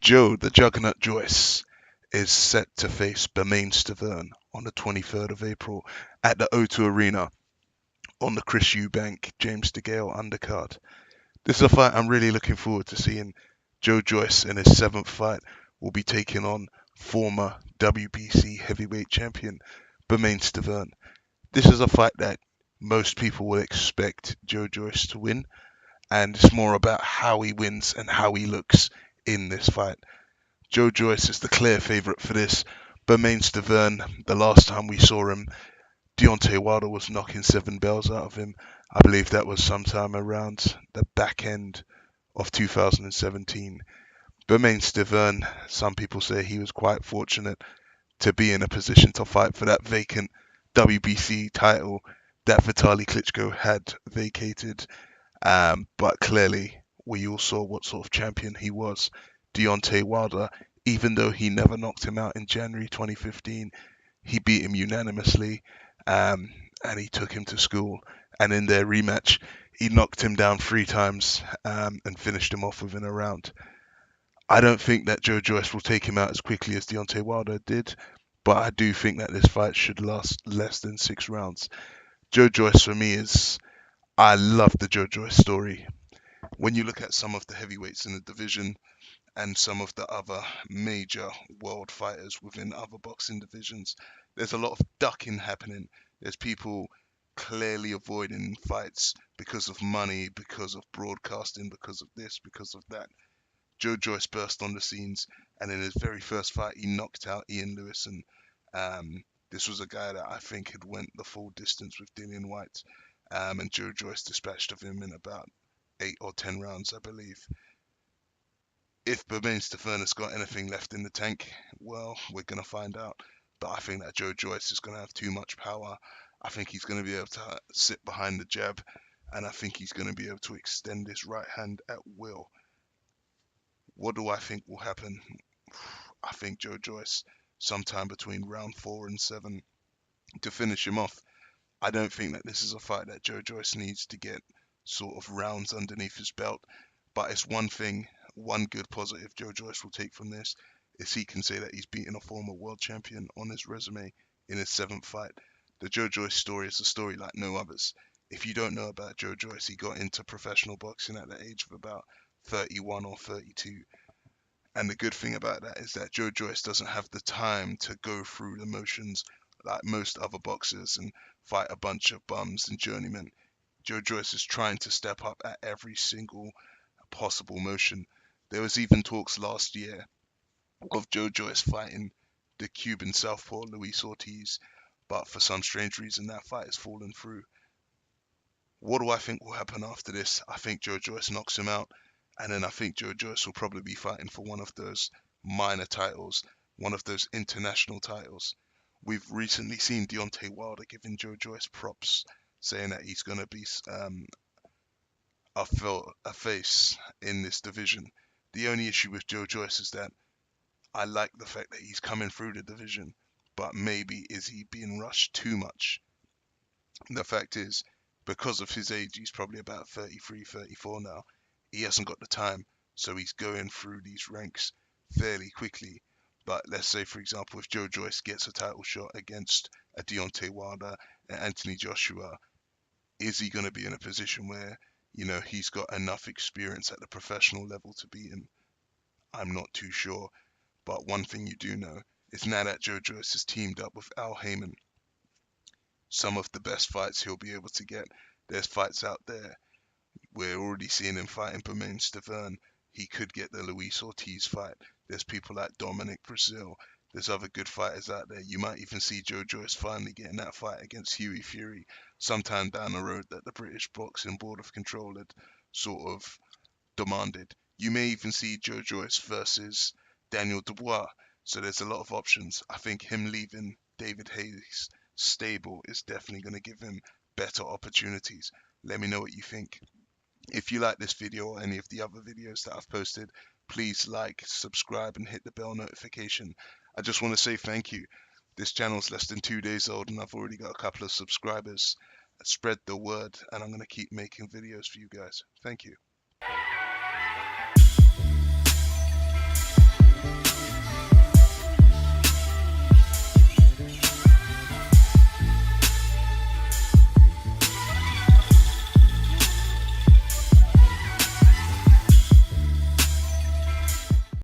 Joe the Juggernaut Joyce is set to face Bermane Stiverne on the 23rd of April at the O2 Arena on the Chris Eubank James Degale undercard. This is a fight I'm really looking forward to seeing. Joe Joyce in his seventh fight will be taking on former WBC heavyweight champion Bermane Stiverne. This is a fight that most people will expect Joe Joyce to win, and it's more about how he wins and how he looks in this fight. Joe Joyce is the clear favourite for this. Bermane Stiverne, the last time we saw him, Deontay Wilder was knocking 7 bells out of him. I believe that was sometime around the back end of 2017. Bermane Stiverne, some people say he was quite fortunate to be in a position to fight for that vacant WBC title that Vitaly Klitschko had vacated. But clearly, we all saw what sort of champion he was. Deontay Wilder, even though he never knocked him out in January 2015, he beat him unanimously, um, and he took him to school. And in their rematch, he knocked him down 3 times and finished him off within a round. I don't think that Joe Joyce will take him out as quickly as Deontay Wilder did, but I do think that this fight should last less than 6 rounds. Joe Joyce for me is, I love the Joe Joyce story. When you look at some of the heavyweights in the division and some of the other major world fighters within other boxing divisions, there's a lot of ducking happening. There's people clearly avoiding fights because of money, because of broadcasting, because of this, because of that. Joe Joyce burst on the scenes, and in his very first fight, he knocked out Ian Lewis, and this was a guy that I think had went the full distance with Dillian White, and Joe Joyce dispatched of him in about 8 or 10 rounds, I believe. If Bermane Stiverne's got anything left in the tank, well, we're going to find out. But I think that Joe Joyce is going to have too much power. I think he's going to be able to sit behind the jab, and I think he's going to be able to extend his right hand at will. What do I think will happen? I think Joe Joyce, sometime between round 4 and 7, to finish him off. I don't think that this is a fight that Joe Joyce needs to get sort of rounds underneath his belt. But it's one thing, one good positive Joe Joyce will take from this is he can say that he's beaten a former world champion on his resume in his 7th fight. The Joe Joyce story is a story like no others. If you don't know about Joe Joyce, he got into professional boxing at the age of about 31 or 32. And the good thing about that is that Joe Joyce doesn't have the time to go through the motions like most other boxers and fight a bunch of bums and journeymen. Joe Joyce is trying to step up at every single possible motion. There was even talks last year of Joe Joyce fighting the Cuban southpaw Luis Ortiz, but for some strange reason that fight has fallen through. What do I think will happen after this? I think Joe Joyce knocks him out, and then I think Joe Joyce will probably be fighting for one of those minor titles, one of those international titles. We've recently seen Deontay Wilder giving Joe Joyce props, saying that he's going to be a face in this division. The only issue with Joe Joyce is that I like the fact that he's coming through the division, but maybe is he being rushed too much? The fact is, because of his age, he's probably about 33, 34 now. He hasn't got the time, so he's going through these ranks fairly quickly. But let's say, for example, if Joe Joyce gets a title shot against a Deontay Wilder and Anthony Joshua, is he going to be in a position where, he's got enough experience at the professional level to beat him? I'm not too sure. But one thing you do know is now that Joe Joyce has teamed up with Al Heyman, some of the best fights he'll be able to get. There's fights out there. We're already seeing him fighting Bermane Stiverne. He could get the Luis Ortiz fight. There's people like Dominic Brazil. There's other good fighters out there. You might even see Joe Joyce finally getting that fight against Hughie Fury sometime down the road that the British Boxing Board of Control had sort of demanded. You may even see Joe Joyce versus Daniel Dubois. So there's a lot of options. I think him leaving David Hayes' stable is definitely going to give him better opportunities. Let me know what you think. If you like this video or any of the other videos that I've posted, please like, subscribe, and hit the bell notification. I just want to say thank you. This channel's less than 2 days old and I've already got a couple of subscribers. Spread the word and I'm going to keep making videos for you guys. Thank you.